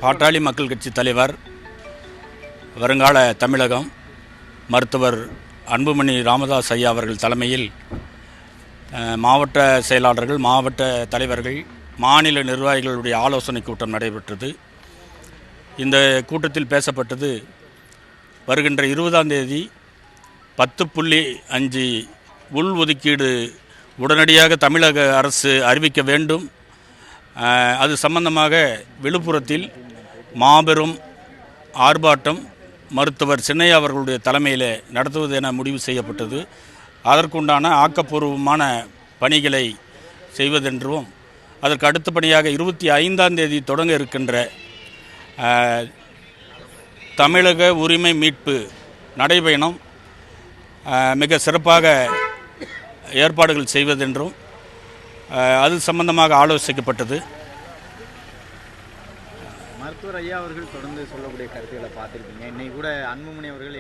பாட்டாளி மக்கள் கட்சி தலைவர், வருங்கால தமிழகம் மருத்துவர் அன்புமணி ராமதாஸ் ஐயா அவர்கள் தலைமையில் மாவட்ட செயலாளர்கள், மாவட்ட தலைவர்கள், மாநில நிர்வாகிகளுடைய ஆலோசனை கூட்டம் நடைபெற்றது. இந்த கூட்டத்தில் பேசப்பட்டது, வருகின்ற 20ஆம் தேதி 10.5 உள் ஒதுக்கீடு உடனடியாக தமிழக அரசு அறிவிக்க வேண்டும். அது சம்பந்தமாக விழுப்புரத்தில் மாபெரும் ஆர்ப்பாட்டம் மருத்துவர் சின்னையா அவர்களுடைய தலைமையில் நடத்துவது என முடிவு செய்யப்பட்டது. அதற்குண்டான ஆக்கப்பூர்வமான பணிகளை செய்வதென்றும், அதற்கு அடுத்தபடியாக 25ஆம் தேதி தொடங்க இருக்கின்ற தமிழக உரிமை மீட்பு நடைபயணம் மிக சிறப்பாக ஏற்பாடுகள் செய்வதென்றும் அது சம்பந்தமாக ஆலோசிக்கப்பட்டது. மருத்துவர் ஐயா அவர்கள் தொடர்ந்து சொல்லக்கூடிய கருத்துக்களை பார்த்துருக்கீங்க. இன்னைக்கு கூட அன்புமணி அவர்கள்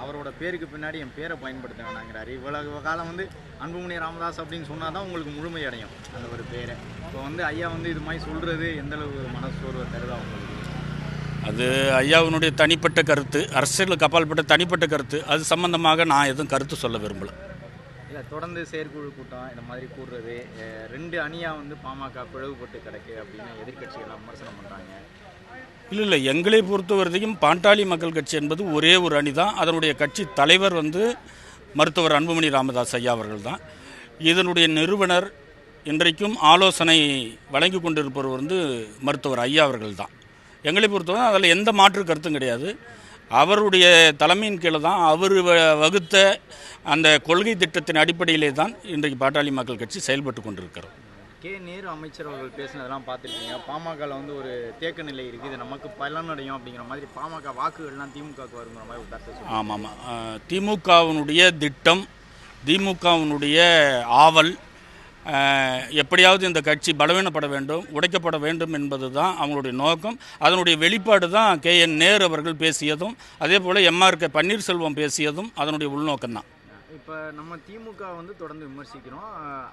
அவரோட பேருக்கு பின்னாடி என் பேரை பயன்படுத்த வேணாங்கிறாரு. இவ்வளவு காலம் அன்புமணி ராமதாஸ் அப்படின்னு சொன்னால் தான் உங்களுக்கு முழுமை அடையும் அந்த ஒரு பேரை. இப்போ ஐயா இது மாதிரி சொல்கிறது எந்தளவு மனசோர்வை தருதா உங்களுக்கு? அது ஐயாவினுடைய தனிப்பட்ட கருத்து, அரசியலுக்கு அப்பாற்பட்ட தனிப்பட்ட கருத்து. அது சம்பந்தமாக நான் எதுவும் கருத்து சொல்ல விரும்பலை. இல்லை, தொடர்ந்து செயற்குழு கூட்டம் இந்த மாதிரி கூடுறது, 2 அணியாக பாமக பிளவுபட்டு கிடக்கு அப்படின்னு எதிர்கட்சிகள்லாம் விமர்சனம் பண்ணுறாங்க. இல்லை, எங்களை பொறுத்த வரைக்கும் பாட்டாளி மக்கள் கட்சி என்பது ஒரே ஒரு அணி தான். அதனுடைய கட்சி தலைவர் மருத்துவர் அன்புமணி ராமதாஸ் ஐயா அவர்கள் தான். இதனுடைய நிறுவனர், இன்றைக்கும் ஆலோசனை வழங்கி கொண்டிருப்பவர் மருத்துவர் ஐயா அவர்கள் தான். எங்களை பொறுத்தவரை அதில் எந்த மாற்று கருத்தும் கிடையாது. அவருடைய தலைமையின் கீழே தான், அவர் வகுத்த அந்த கொள்கை திட்டத்தின் அடிப்படையிலே தான் இன்றைக்கு பாட்டாளி மக்கள் கட்சி செயல்பட்டு கொண்டிருக்கிறோம். நேரு அமைச்சர் அவர்கள் பேசினதெல்லாம் பார்த்துருக்கீங்க. பாமகவில் ஒரு தேக்க நிலை இருக்குது, இது நமக்கு பலனடையும் அப்படிங்கிற மாதிரி, பாமக வாக்குகள்லாம் திமுகவுக்கு வருங்கிற மாதிரி ஒரு கருத்து. ஆமாம், திமுகவினுடைய திட்டம், திமுகவினுடைய ஆவல், எப்படியாவது இந்த கட்சி பலவீனப்பட வேண்டும், உடைக்கப்பட வேண்டும் என்பது தான் அவங்களுடைய நோக்கம். அதனுடைய வெளிப்பாடு தான் நேரு அவர்கள் பேசியதும், அதே போல் MR பன்னீர்செல்வம் பேசியதும் அதனுடைய உள்நோக்கம்தான். இப்போ நம்ம திமுக தொடர்ந்து விமர்சிக்கிறோம்.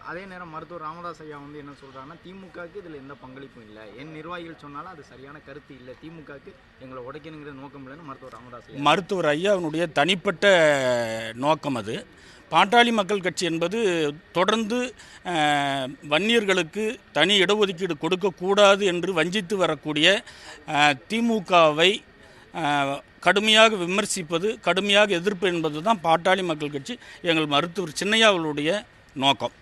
அதே நேரம் மருத்துவர் ராமதாஸ் ஐயா என்ன சொல்கிறாங்கன்னா, திமுகவுக்கு இதில் எந்த பங்களிப்பும் இல்லை, என் நிர்வாகிகள் சொன்னாலும் அது சரியான கருத்து இல்லை, திமுகவுக்கு எங்களை உடைக்கணுங்கிற நோக்கம் இல்லைன்னு மருத்துவர் ஐயாவினுடைய தனிப்பட்ட நோக்கம் அது. பாட்டாளி மக்கள் கட்சி என்பது தொடர்ந்து வன்னியர்களுக்கு தனி இடஒதுக்கீடு கொடுக்கக்கூடாது என்று வஞ்சித்து வரக்கூடிய திமுகவை கடுமையாக விமர்சிப்பது, கடுமையாக எதிர்ப்பு என்பது தான் பாட்டாளி மக்கள் கட்சி, எங்கள் மருத்துவர் சின்னையாவுடைய நோக்கம்.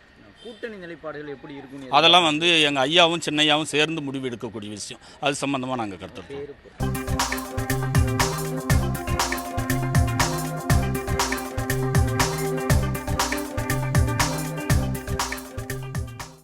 கூட்டணி நிலைப்பாடுகள் எப்படி இருக்கும், அதெல்லாம் எங்கள் ஐயாவும் சின்னையாவும் சேர்ந்து முடிவு எடுக்கக்கூடிய விஷயம். அது சம்பந்தமாக நாங்கள் கருத்து.